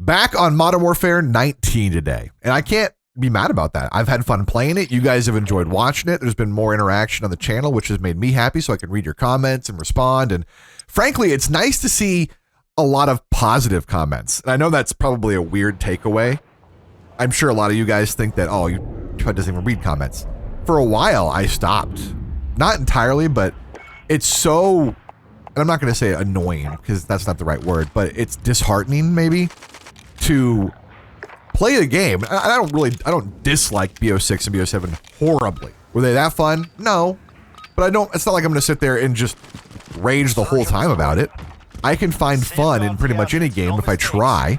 Back on Modern Warfare 19 today, and I can't be mad about that. I've had fun playing it. You guys have enjoyed watching it. There's been more interaction on the channel, which has made me happy, so I can read your comments and respond. And frankly, it's nice to see a lot of positive comments. And I know that's probably a weird takeaway. I'm sure a lot of you guys think that, oh, COD doesn't even read comments. For a while, I stopped. Not entirely, but it's so, and I'm not going to say annoying because that's not the right word, but it's disheartening maybe to play a game. I don't dislike BO6 and BO7 horribly. Were they that fun? No, but it's not like I'm going to sit there and just rage the whole time about it. I can find fun in pretty much any game if I try.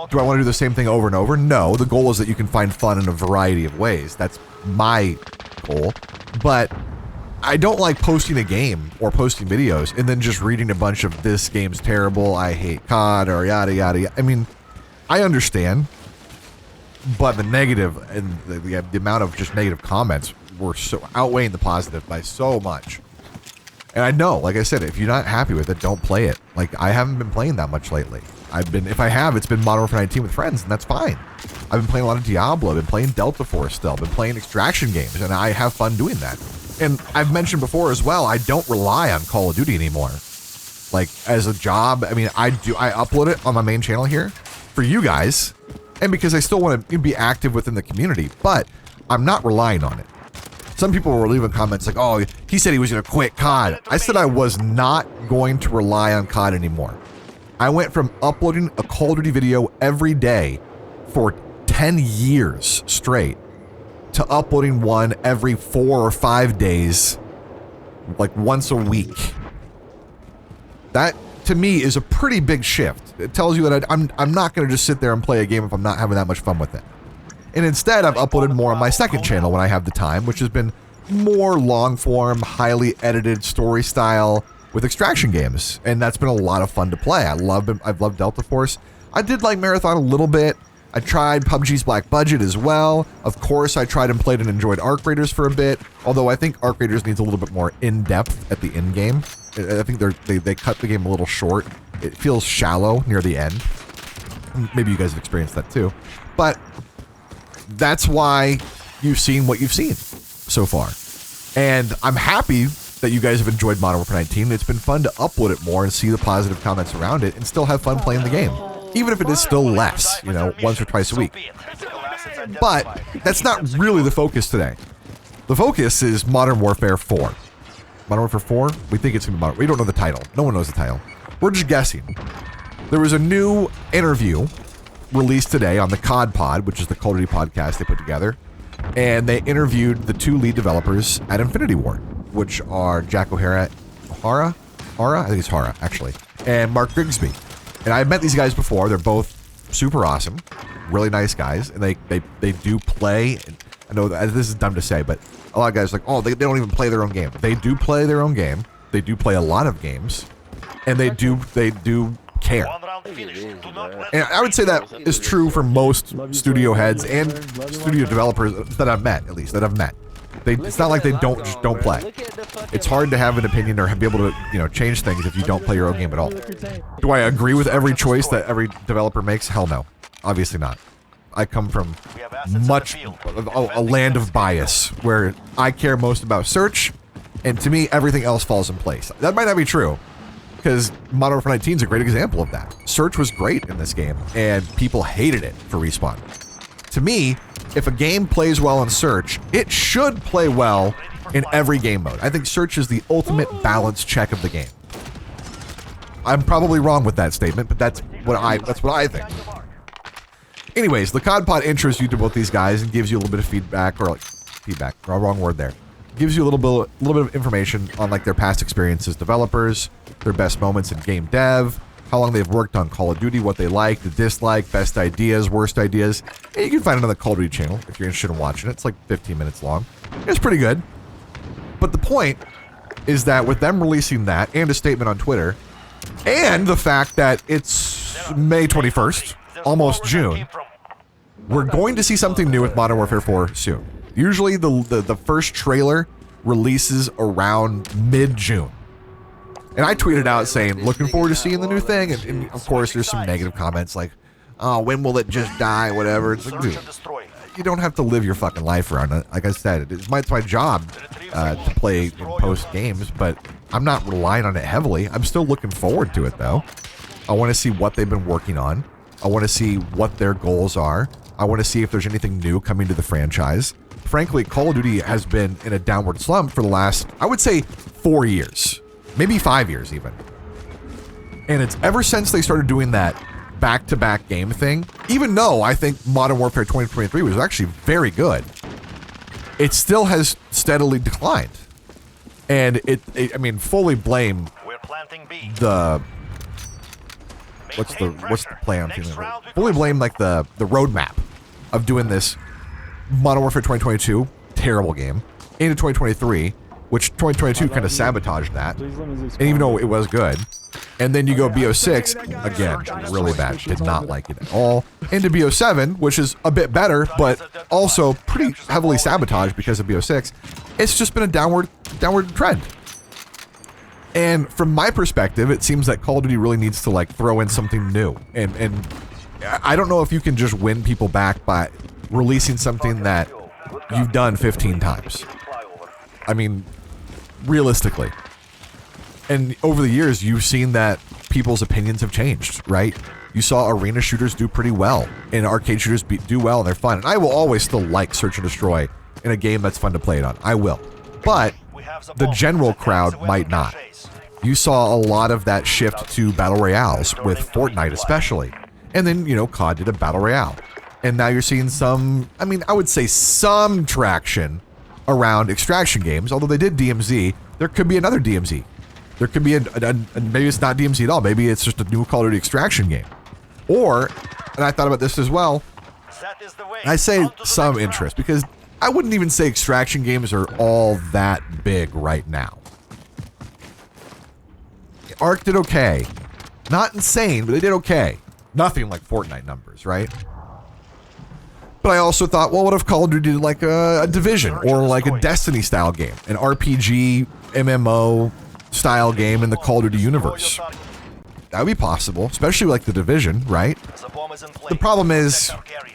Do I want to do the same thing over and over? No, the goal is that you can find fun in a variety of ways. That's my goal. But I don't like posting a game or posting videos and then just reading a bunch of this game's terrible, I hate COD, or yada, yada, yada. I mean, I understand, but the negative and the amount of just negative comments were so outweighing the positive by so much. And I know, like I said, if you're not happy with it, don't play it. Like, I haven't been playing that much lately. If I have, it's been Modern Warfare 19 with friends, and that's fine. I've been playing a lot of Diablo, I've been playing Delta Force still, been playing extraction games, and I have fun doing that. And I've mentioned before as well, I don't rely on Call of Duty anymore. Like, as a job, I mean, I upload it on my main channel here for you guys, and because I still want to be active within the community, but I'm not relying on it. Some people were leaving comments like, oh, he said he was going to quit COD. I said I was not going to rely on COD anymore. I went from uploading a Call of Duty video every day for 10 years straight to uploading one every 4 or 5 days, like once a week. That, to me, is a pretty big shift. It tells you that I'm not going to just sit there and play a game if I'm not having that much fun with it. And instead, I've uploaded more on my second channel when I have the time, which has been more long-form, highly edited story style with extraction games. And that's been a lot of fun to play. I've loved Delta Force. I did like Marathon a little bit. I tried PUBG's Black Budget as well. Of course, I tried and played and enjoyed Arc Raiders for a bit, although I think Arc Raiders needs a little bit more in-depth at the end game. I think they cut the game a little short. It feels shallow near the end. Maybe you guys have experienced that too. But that's why you've seen what you've seen so far. And I'm happy that you guys have enjoyed Modern Warfare 19. It's been fun to upload it more and see the positive comments around it and still have fun playing the game. Even if it is still less, once or twice a week. But that's not really the focus today. The focus is Modern Warfare 4. Modern Warfare 4? We think it's going to be Modern. We don't know the title. No one knows the title. We're just guessing. There was a new interview released today on the COD Pod, which is the COD Podcast they put together. And they interviewed the two lead developers at Infinity Ward, which are Jack Hara, I think it's Hara, actually, and Mark Grigsby. And I've met these guys before. They're both super awesome, really nice guys, and they do play. I know that this is dumb to say, but a lot of guys are like, oh, they don't even play their own game. They do play their own game. They do play a lot of games, and they do care. And I would say that is true for most studio heads and studio developers that I've met, at least that I've met. It's not like they don't play. It's hard to have an opinion or be able to change things if you don't play your own game at all. Do I agree with every choice that every developer makes? Hell no, obviously not. I come from a land of bias where I care most about search, and to me everything else falls in place. That might not be true, because Modern Warfare 19 is a great example of that. Search was great in this game, and people hated it for Respawn. To me, if a game plays well in Search, it should play well in every game mode. I think Search is the ultimate balance check of the game. I'm probably wrong with that statement, but that's what I think. Anyways, the COD Pod intros you to both these guys and gives you a little bit of feedback, wrong word there. Gives you a little bit of information on like their past experiences, developers, their best moments in game dev, how long they've worked on Call of Duty, what they like, the dislike, best ideas, worst ideas. And you can find it on the Call of Duty channel if you're interested in watching it. It's like 15 minutes long. It's pretty good. But the point is that with them releasing that and a statement on Twitter, and the fact that it's May 21st, almost June, we're going to see something new with Modern Warfare 4 soon. Usually the first trailer releases around mid-June. And I tweeted out saying, looking forward to seeing the new thing. And of course, there's some negative comments like, oh, when will it just die, whatever. It's like, dude, you don't have to live your fucking life around it. Like I said, it's my job to play and post games, but I'm not relying on it heavily. I'm still looking forward to it, though. I want to see what they've been working on. I want to see what their goals are. I want to see if there's anything new coming to the franchise. Frankly, Call of Duty has been in a downward slump for the last, I would say, 4 years. Maybe 5 years, even. And it's ever since they started doing that back-to-back game thing, even though I think Modern Warfare 2023 was actually very good, it still has steadily declined. And I mean, fully blame the... What's the plan? Fully blame like the roadmap of doing this Modern Warfare 2022 terrible game into 2023, which 2022 kind of sabotaged that. And even though it was good, and then you go BO6 again, really bad. Did not like it at all. Into BO7, which is a bit better, but also pretty heavily sabotaged because of BO6. It's just been a downward trend. And from my perspective, it seems that Call of Duty really needs to like throw in something new. And I don't know if you can just win people back by releasing something that you've done 15 times. I mean, realistically. And over the years, you've seen that people's opinions have changed, right? You saw arena shooters do pretty well, and arcade shooters do well, and they're fun. And I will always still like Search and Destroy in a game that's fun to play it on. I will. But the general crowd might not. You saw a lot of that shift to Battle Royales, with Fortnite especially. And then, you know, COD did a Battle Royale. And now you're seeing some, I mean, I would say some traction around extraction games. Although they did DMZ, there could be another DMZ. There could be maybe it's not DMZ at all. Maybe it's just a new Call of Duty extraction game. Or, and I thought about this as well, I say some interest, because I wouldn't even say extraction games are all that big right now. Ark did okay. Not insane, but they did okay. Nothing like Fortnite numbers, right? But I also thought, well, what if Call of Duty did like a Division or like a Destiny style game, an RPG, MMO style game in the Call of Duty universe? That would be possible, especially like the Division, right? The problem is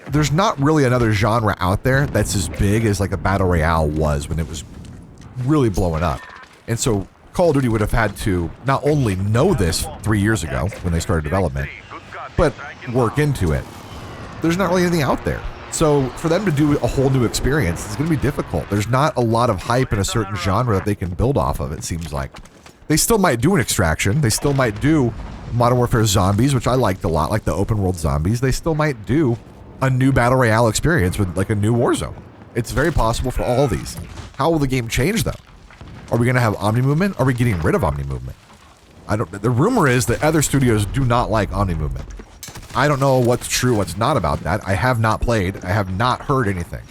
there's not really another genre out there that's as big as like a Battle Royale was when it was really blowing up. And so Call of Duty would have had to not only know this 3 years ago when they started development, but work into it. There's not really anything out there. So for them to do a whole new experience, it's going to be difficult. There's not a lot of hype in a certain genre that they can build off of, it seems like. They still might do an extraction. They still might do Modern Warfare Zombies, which I liked a lot, like the open world zombies. They still might do a new Battle Royale experience with like a new Warzone. It's very possible for all these. How will the game change though? Are we going to have Omni Movement? Are we getting rid of Omni Movement? The rumor is that other studios do not like Omni Movement. I don't know what's true, what's not about that. I have not played. I have not heard anything,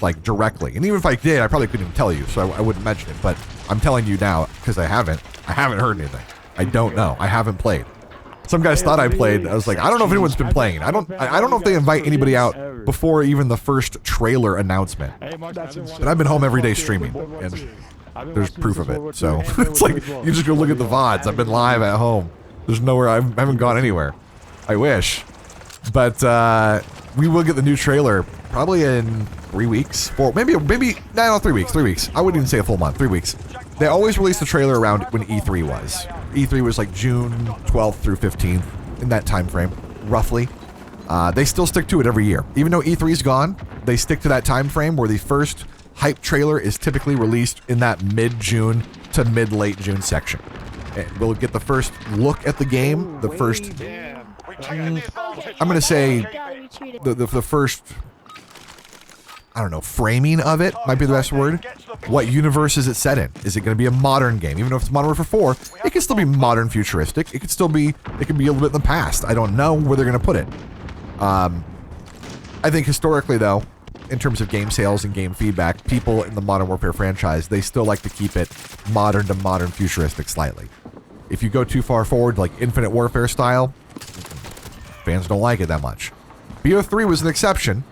like directly. And even if I did, I probably couldn't even tell you, so I wouldn't mention it. But I'm telling you now because I haven't heard anything. I don't know. I haven't played. Some guys thought I played. I was like, I don't know if anyone's been playing. I don't know if they invite anybody out before even the first trailer announcement. But I've been home every day streaming, and there's proof of it. So it's like you just go look at the VODs. I've been live at home. There's nowhere. I haven't gone anywhere. I wish. But we will get the new trailer probably in 3 weeks. Maybe 3 weeks. 3 weeks. I wouldn't even say a full month. 3 weeks. They always release the trailer around when E3 was. E3 was like June 12th through 15th, in that time frame, roughly. They still stick to it every year. Even though E3's gone, they stick to that time frame where the first hype trailer is typically released in that mid-June to mid-late June section. And we'll get the first look at the game, the first... I'm going to say the first, I don't know, framing of it might be the best word. What universe is it set in? Is it going to be a modern game? Even though it's Modern Warfare 4, it can still be modern futuristic. It could be a little bit in the past. I don't know where they're going to put it. I think historically, though, in terms of game sales and game feedback, people in the Modern Warfare franchise, they still like to keep it modern to modern futuristic slightly. If you go too far forward, like Infinite Warfare style, fans don't like it that much. BO3 was an exception,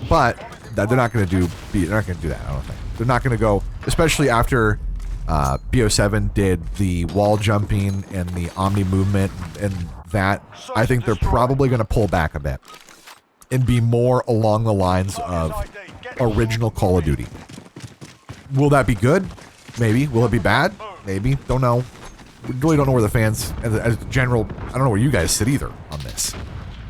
but they're not going to do that. I don't think they're not going to go, especially after BO7 did the wall jumping and the Omni movement and that, I think they're probably going to pull back a bit and be more along the lines of original Call of Duty. Will that be good? Maybe. Will it be bad? Maybe. Don't know. We really don't know where the fans, as general, I don't know where you guys sit either on this.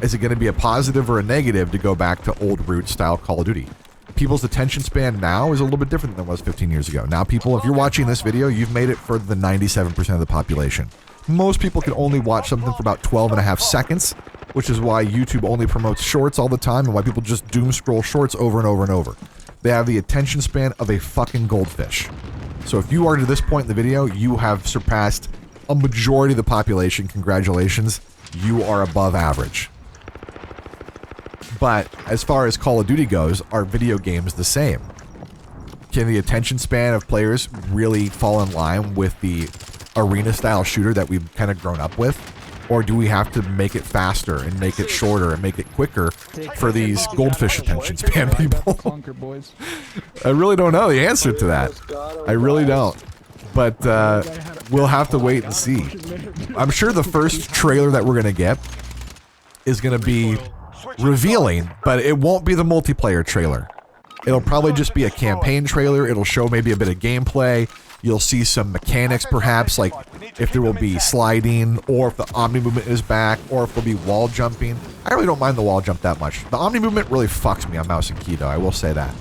Is it going to be a positive or a negative to go back to old root style Call of Duty? People's attention span now is a little bit different than it was 15 years ago. Now people, if you're watching this video, you've made it for the 97% of the population. Most people can only watch something for about 12 and a half seconds, which is why YouTube only promotes shorts all the time and why people just doom scroll shorts over and over and over. They have the attention span of a fucking goldfish. So if you are to this point in the video, you have surpassed a majority of the population. Congratulations. You are above average. But as far as Call of Duty goes, are video games the same? Can the attention span of players really fall in line with the arena-style shooter that we've kind of grown up with? Or do we have to make it faster and make it shorter and make it quicker for these goldfish attention span people? I really don't know the answer to that. I really don't. But we'll have to wait and see. I'm sure the first trailer that we're going to get is going to be revealing, but it won't be the multiplayer trailer. It'll probably just be a campaign trailer. It'll show maybe a bit of gameplay. You'll see some mechanics, perhaps, like if there will be sliding, or if the Omni movement is back, or if there'll be wall jumping. I really don't mind the wall jump that much. The Omni movement really fucks me on mouse and key, though. I will say that.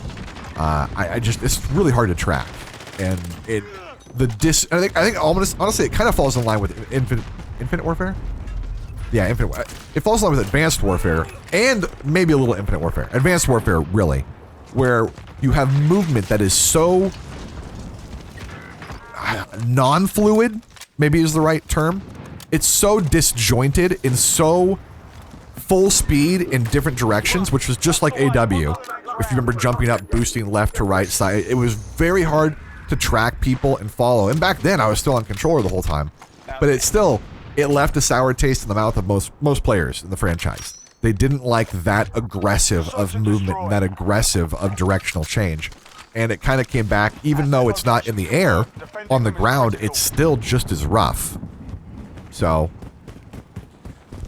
It's really hard to track, and I think honestly, it kind of falls in line with Infinite Warfare. Yeah, it falls in line with Advanced Warfare and maybe a little Infinite Warfare. Advanced Warfare, really, where you have movement that is so non-fluid, maybe is the right term. It's so disjointed and so full speed in different directions, which was just like AW. If you remember jumping up, boosting left to right side, it was very hard to track people and follow. And back then, I was still on controller the whole time, but it left a sour taste in the mouth of most players in the franchise. They didn't like that aggressive of movement and that aggressive of directional change. And it kind of came back, even though it's not in the air, on the ground, it's still just as rough. So,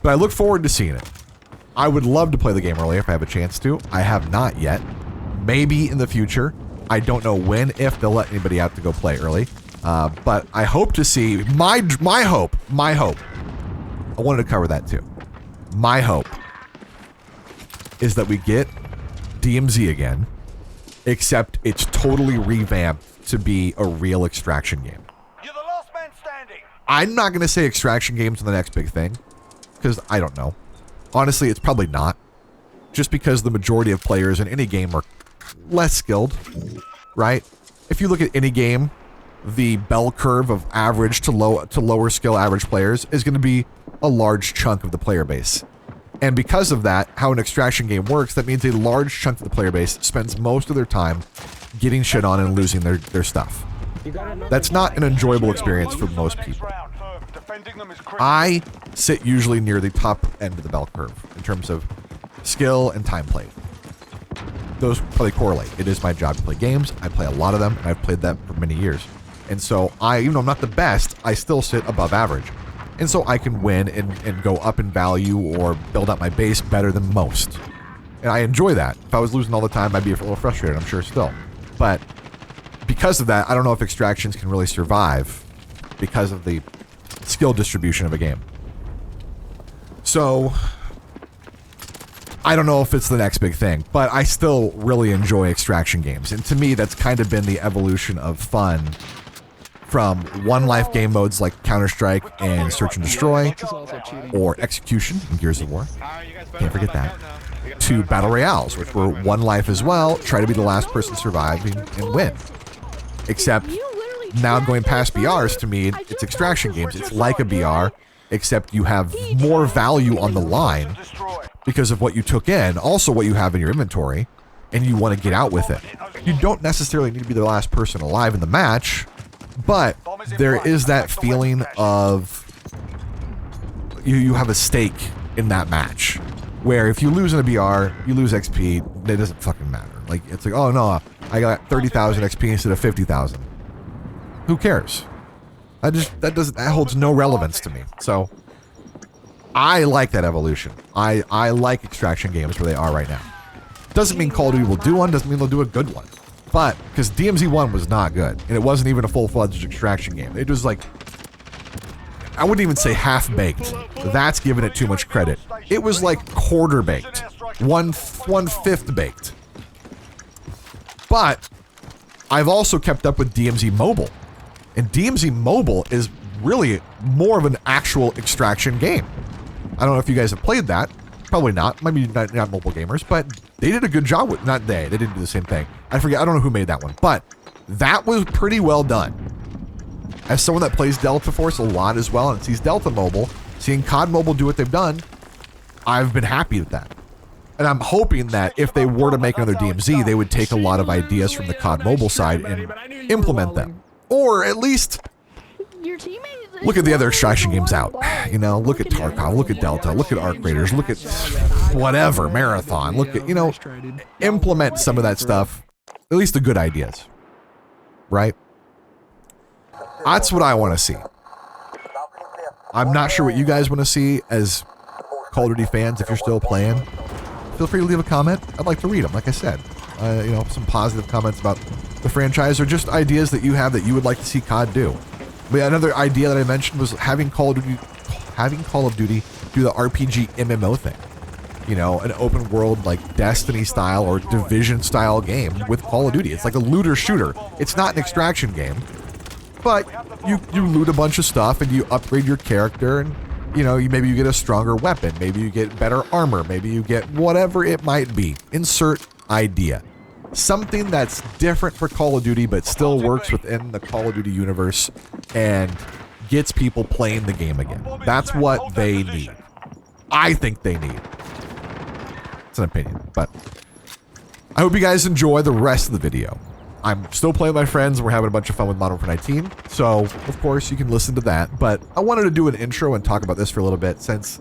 but I look forward to seeing it. I would love to play the game early if I have a chance to. I have not yet. Maybe in the future. I don't know when, if they'll let anybody out to go play early. But I hope to see, my hope, I wanted to cover that too. My hope is that we get DMZ again, except it's totally revamped to be a real extraction game. You're the last man standing. I'm not going to say extraction games are the next big thing, because I don't know. Honestly, it's probably not. Just because the majority of players in any game are less skilled, right? If you look at any game, the bell curve of average to lower skill average players is going to be a large chunk of the player base. And because of that, how an extraction game works, that means a large chunk of the player base spends most of their time getting shit on and losing their stuff. That's not an enjoyable experience for most people. I sit usually near the top end of the bell curve in terms of skill and time played. Those probably correlate. It is my job to play games. I play a lot of them, and I've played that for many years. And so even though I'm not the best, I still sit above average. And so I can win and go up in value or build up my base better than most. And I enjoy that. If I was losing all the time, I'd be a little frustrated, I'm sure still. But because of that, I don't know if extractions can really survive because of the skill distribution of a game. So I don't know if it's the next big thing, but I still really enjoy extraction games. And to me, that's kind of been the evolution of fun from one life game modes like Counter-Strike and Search and Destroy, or Execution in Gears of War, can't forget that, to Battle Royales, which were one life as well, try to be the last person surviving and win. Except now going past BRs, to me, it's extraction games. It's like a BR, except you have more value on the line because of what you took in, also what you have in your inventory, and you want to get out with it. You don't necessarily need to be the last person alive in the match, but there is that feeling of you have a stake in that match, where if you lose in a BR, you lose XP, it doesn't fucking matter. Like, it's like, oh no, I got 30,000 XP instead of 50,000. Who cares? That holds no relevance to me. So I like that evolution. I like extraction games where they are right now. Doesn't mean Call of Duty will do one, doesn't mean they'll do a good one. But, because DMZ 1 was not good, and it wasn't even a full-fledged extraction game. It was like, I wouldn't even say half-baked. That's giving it too much credit. It was like quarter-baked. One-fifth baked. But, I've also kept up with DMZ Mobile. And DMZ Mobile is really more of an actual extraction game. I don't know if you guys have played that. Probably not. Maybe not mobile gamers, but they did a good job with, not they didn't do the same thing. I forget, I don't know who made that one, but that was pretty well done. As someone that plays Delta Force a lot as well and sees Delta Mobile, seeing COD Mobile do what they've done, I've been happy with that. And I'm hoping that if they were to make another DMZ, they would take a lot of ideas from the COD Mobile side and implement them. Or at least look at the other extraction games out. You know, look at Tarkov, look at Delta, look at Arc Raiders, look at whatever, Marathon, look at, you know, implement some of that stuff. At least the good ideas. Right? That's what I want to see. I'm not sure what you guys want to see as Call of Duty fans. If you're still playing, feel free to leave a comment. I'd like to read them, like I said. You know, some positive comments about the franchise or just ideas that you have that you would like to see COD do. But another idea that I mentioned was having Call of Duty do the RPG MMO thing. You know, an open world like Destiny style or Division style game with Call of Duty. It's like a looter shooter. It's not an extraction game, but you loot a bunch of stuff and you upgrade your character and, you know, maybe you get a stronger weapon, maybe you get better armor, maybe you get whatever it might be. Insert idea. Something that's different for Call of Duty but still works within the Call of Duty universe and gets people playing the game again. That's what they need. I think they need. It's an opinion, but I hope you guys enjoy the rest of the video. I'm still playing with my friends. We're having a bunch of fun with Modern Warfare 19, so of course you can listen to that. But I wanted to do an intro and talk about this for a little bit since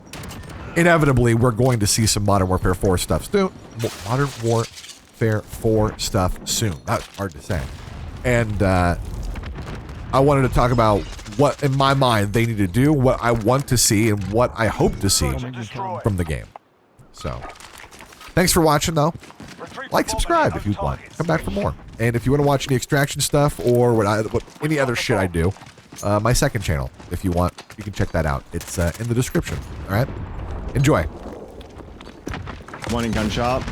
inevitably we're going to see some Modern Warfare 4 stuff soon. Modern Warfare 4 stuff soon. That's hard to say. And I wanted to talk about what, in my mind, they need to do, what I want to see, and what I hope to see from the game. So, thanks for watching, though. Like, subscribe if you want. Come back for more. And if you want to watch any extraction stuff or what any other shit I do, my second channel, if you want, you can check that out. It's in the description. All right? Enjoy. One in gun shop.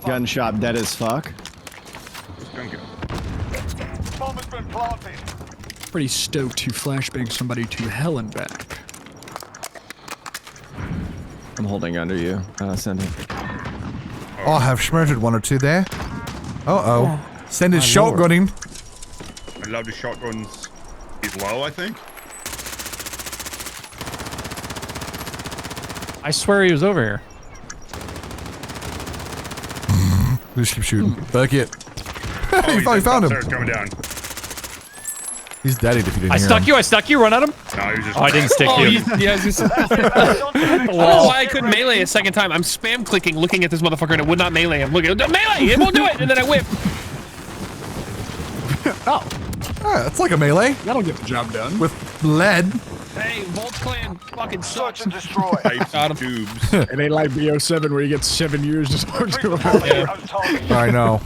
Gun shop dead as fuck. Bomb has been planted. Pretty stoked to flashbang somebody to hell and back. I'm holding under you. Send him. Oh, I have schmurted one or two there. Uh-oh. Send his shotgunning. I love the shotguns. He's low, I think. I swear he was over here. Just keep shooting. Fuck it. Oh, You finally found him. Stairs coming down. He's deadied if you didn't I hear stuck him. you, I stuck you, run at him. No, he was just. Oh, I didn't stick you. Yeah, I don't know why I couldn't melee a second time. I'm spam clicking, looking at this motherfucker, and it would not melee him. Look at it, melee! It won't do it! And then I whip. Oh, Ah, that's like a melee that'll get the job done. with lead. Hey, Volt Clan fucking Search sucks. and destroy. Pipes Got and him. tubes. It ain't like BO7 where you get 7 years to talk to him. Those targets. I know.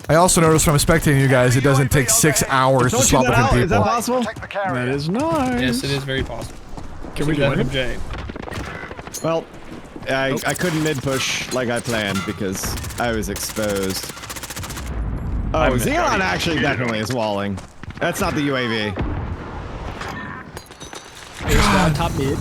I also noticed when I'm spectating you guys, it doesn't take 6 hours to Don't swap shoot that between out. Is that people. possible? Protect the carrier. That is nice. Yes, it is very possible. Can we Do do that it? from Jay. Well, I couldn't mid push like I planned because I was exposed. Oh, I'm Xenon actually definitely is walling. That's not the UAV. Top mid.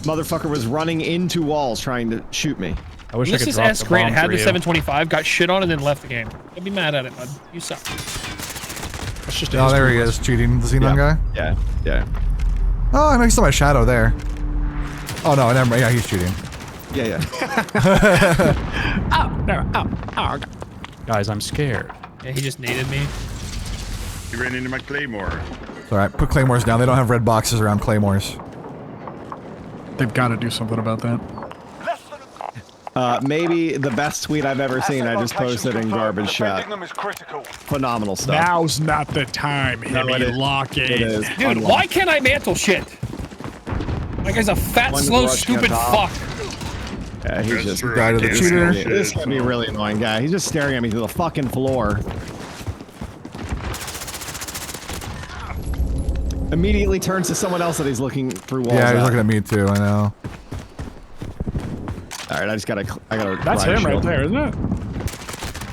Motherfucker was running into walls trying to shoot me. I wish I could Ulysses drop S. the Grant bomb had for the you. 725, got shit on, and then left the game. Don't be mad at it, bud. You suck. That's just a Oh, there he history is, cheating the Xenon guy. Yeah. Oh, I know he saw my shadow there. Oh no, never mind. Yeah, he's cheating. Yeah. Ow, no, ow, ow. Guys, I'm scared. Yeah, he just naded me. He ran into my claymore. It's all right. Put claymores down. They don't have red boxes around claymores. They've got to do something about that. Less than a... Maybe the best tweet I've ever seen. I just posted in garbage Defending chat. them is critical. Phenomenal stuff. Now's not the time, Hibby. Lock It in. is. Dude, Unlocked. why can't I mantle shit? That guy's a fat, One's slow, rushing stupid on top. fuck. Yeah, he's That's just. true. Guy to I the can't cheater. see This is shit, gonna be a so. really annoying guy. He's just staring at me through the fucking floor. Immediately turns to someone else that he's looking through walls. Yeah, he's at. looking at me too. I know. All right, I gotta. That's ride him right shield. there, isn't it?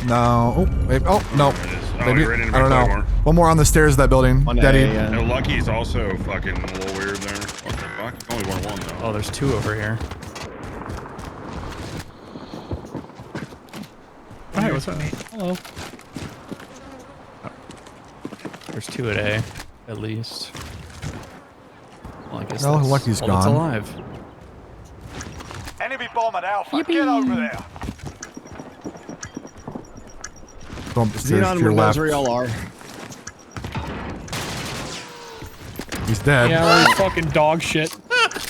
No. Oh, maybe. Oh no. It is. Oh, Maybe. he ran into I don't my know. Claymore. One more on the stairs of that building. On A, Daddy. yeah. No, Lucky's also fucking a little weird there. What the fuck? Only one though. Oh, there's two over here. Hey, what's up? Hello. There's two at A, at least. Well, I guess Oh, that's Lucky's all that's gone. alive. Enemy bomb at Alpha. Get over there. Go up the stairs Xenon to your knows left. where y'all are. He's dead. Yeah, we're fucking dog shit.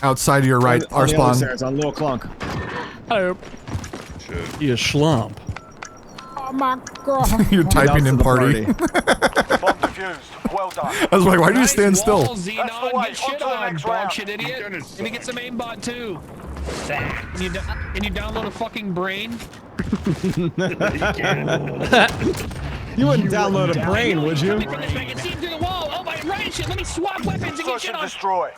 Outside to your right. On Our the other spawn. stairs, on Little Clunk. Hello. Shit. You schlump. Oh my god. You're typing in Announce to the party. Bomb defused. Well done. I was like, why do you stand still? Wall, Xenon, That's the way. get shit On to the on, next dog round. shit idiot. Goodness. Let me get some aimbot too. Can you download a fucking brain? You wouldn't download a brain, would you? Let me put this back and see him through the wall. Oh my right shit. Let me swap weapons and get Search shit and on. destroy.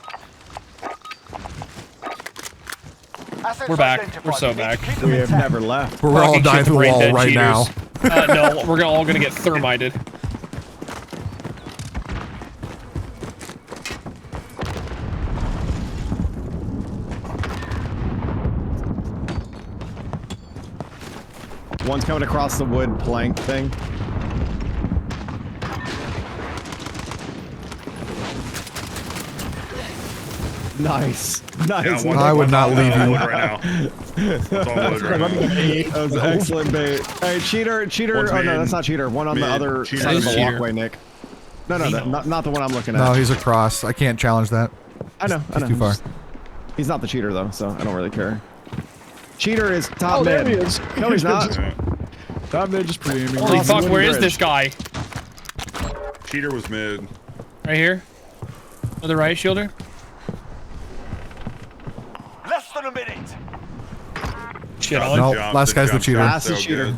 Assets We're back. identified. We're so We need to back. keep them We have intact. never left. We're all Fucking dying shit, through the brain wall dead right now. cheaters. No, we're all gonna get thermited. One's coming across the wood plank thing. Nice. Nice. Yeah, I would not leave on you. wood right now. It's on wood right now. That was excellent bait. Hey, cheater. One's Oh, no, mid. that's not cheater. One on the Mid. other Cheater. side of the Cheater. walkway, Nick. No, not the one I'm looking at. No, he's across. I can't challenge that. I know. He's too far. He's not the cheater, though, so I don't really care. Cheater is top Oh, there mid. he is. No, he's not. Yeah. Top mid just pre-aiming. Holy Cross the fuck, wooden where is bridge. this guy? Cheater was mid. Right here? To the right, Shielder? Less than a minute. Shit Yeah, on. No, jump, last guy's the jump cheater. shot, That's the so cheater. good.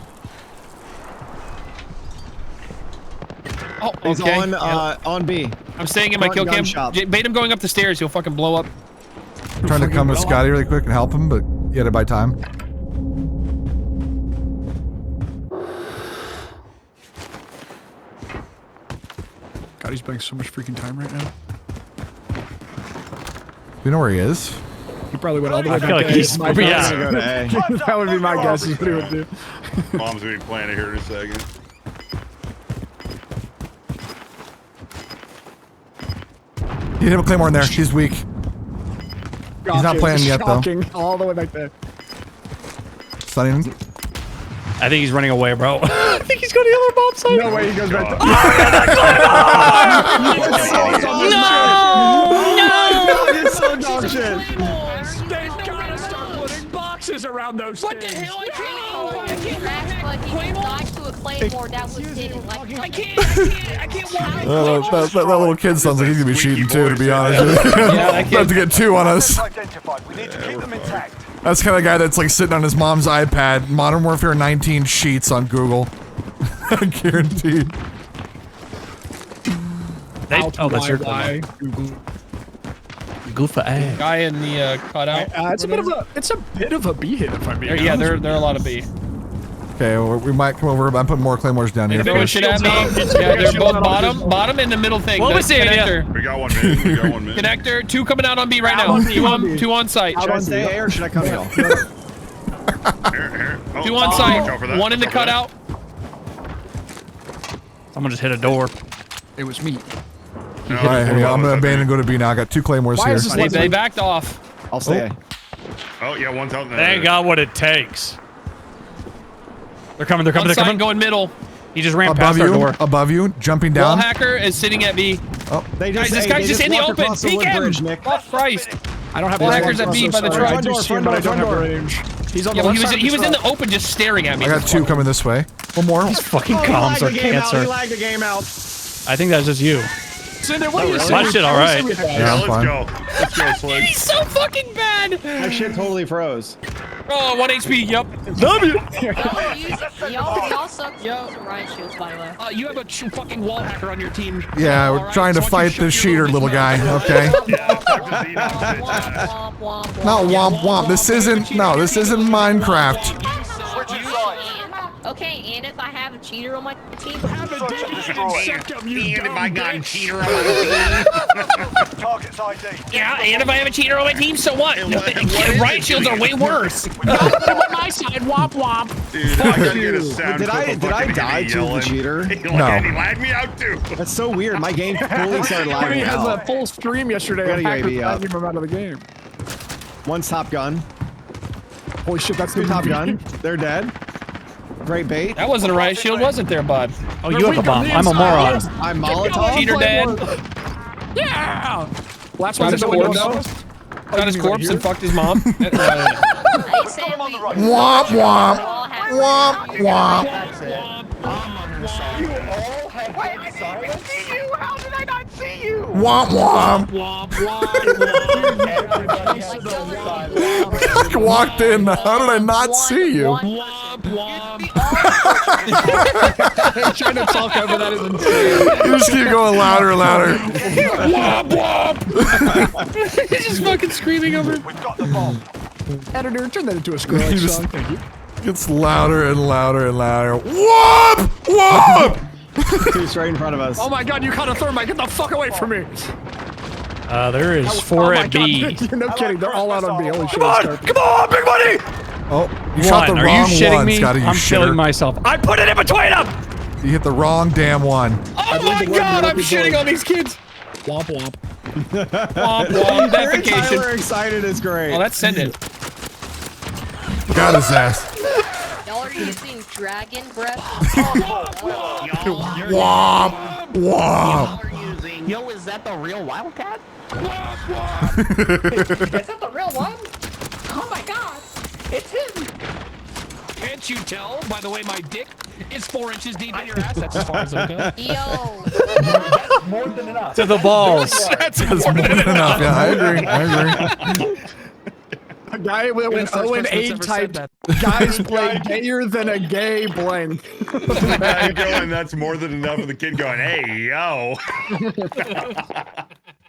Oh, He's okay. on Yeah. on B. I'm staying in my front kill gun cam. shop. Bait him going up the stairs. He'll fucking blow up. Trying to come with Scotty really quick and help him, but you had to buy time. God, he's buying so much freaking time right now. You know where he is? He probably went all the way I back feel like to he's- A. My yeah. guess. Go to A. That would be my guess is what he would do. Mom's gonna be planted here in a second. You have a claymore in there. He's weak. He's not playing yet, though. Shocking. All the way back there. Stunning him. I think he's running away, bro. I think he's going to the other bomb site. No way he goes back to. It's so dog shit. They gotta start putting boxes around those What the things. hell? I can't Crash Lucky died to a claymore that was hidden. Like, I can't walk. That little kid sounds like he's gonna be cheating too, to be honest with you. that About to get two on us. Identified. We need to keep them intact. That's the kind of guy that's like sitting on his mom's iPad, Modern Warfare 19 sheets on Google. Guaranteed. Oh, that's your Why? Goofa A. Guy in the cutout. It's a bit of a B hit if I'm being Yeah, honest. there are a lot of B. Okay, well, we might come over. I'm putting more claymores down here. They're throwing shit at me. Yeah, they're both bottom and the middle thing. What The was it? connector. We got one mid. We got one mid. Connector, two coming out on B right now. Two on site. Should I stay A or should I come in? Here. Oh, Two on watch site. out for that, One in the watch out for cutout. Someone just hit a door. It was me. that. No, All right, hold I'm on, gonna it's abandon and okay. go to B now. I got two claymores Why here. is this They backed off. I'll stay A. Oh, yeah, one's out there. They ain't got what it takes. They're coming. On site going middle. He just ran Above past our you, door. above you, jumping Wall down. hacker is sitting at B. They Guys, just, this hey, guy's they just in the walked open. across the Peek wood him. bridge, Nick. Oh, Christ. I don't have Well, range. hackers that I'm beat so by the sorry. truck. I do see him, but I don't have range. He's on Yeah, the well, left he was side. in the open just staring at me. I got two coming this way. One more. Fucking Oh, he comms lagged are the game out. cancer. He lagged the game out. I think that's just you. Cinder, what are you saying? My shit, all right. Yeah, I'm let's fine. go. Let's go, Slick. He's so fucking bad. My shit totally froze. Oh, 1 HP. Yep. Y'all suck Ryan Shields, by the way. You have a fucking wall hacker on your team. Yeah, we're trying to fight this cheater, little guy. Okay. Not womp womp. This isn't. No, this isn't Minecraft. Switching sides. Okay, and if I have a cheater on my team, Search and destroy. Target's ID. Yeah, and if I have a cheater on my team, so what? Riot shields are way worse. on my side, womp womp. Dude, I gotta get a sound Did I clip of did I fucking die Eddie to the yelling. cheater? No. And he lagged me out too. That's so weird. My game fully started He lagging has a out. full stream yesterday Got of a hackers UAV up. lagging him out of the game. One's Top Gun. Holy shit, that's the Two Top Gun. They're dead. Great bait. That wasn't a riot shield, wasn't there, bud? Oh, you have a bomb. I'm a moron. I'm Molotov. Cheater dead. Yeah! Last Got one's his in the window. corpse. Got his corpse and fucked his mom. hey, Sam, on the right. Womp womp. Womp womp. Womp womp. I walked in. How did I not see you? Trying to talk over that is insane. You just keep going louder and louder. Womp womp. He's just fucking screaming over. We've got the bomb. Editor, turn that into a Skrillex just- song. Thank you. Gets louder and louder and louder. Whoop! Whoop! He's right in front of us. Oh my god, you caught a thermite. Get the fuck away from me. There is Oh 4 my at god, B. no kidding. They're all out on B. Holy shit. Come on, big money! Oh, you shot the Are you wrong shitting one, me? Scotty. You I'm killing shitter. myself. I put it in between them. You hit the wrong damn one. Oh my god, I'm shitting on these kids. Womp womp. Womp womp. Tyler Defecation. excited is great. Oh, that's send it. Got his ass. y'all are using dragon breath. Womp! Womp! Yo, is that the real Wildcat? Is that the real one? Oh my god. It's him! Can't you tell by the way my dick is 4 inches deep in your ass? That's as far as it'll go. Yo. More than enough. To the balls. That's That's more than enough. Yeah, I agree. I agree. A guy with an O and A typed guys play gayer than a gay blank. I'm going, that's more than enough of the kid going, hey, yo.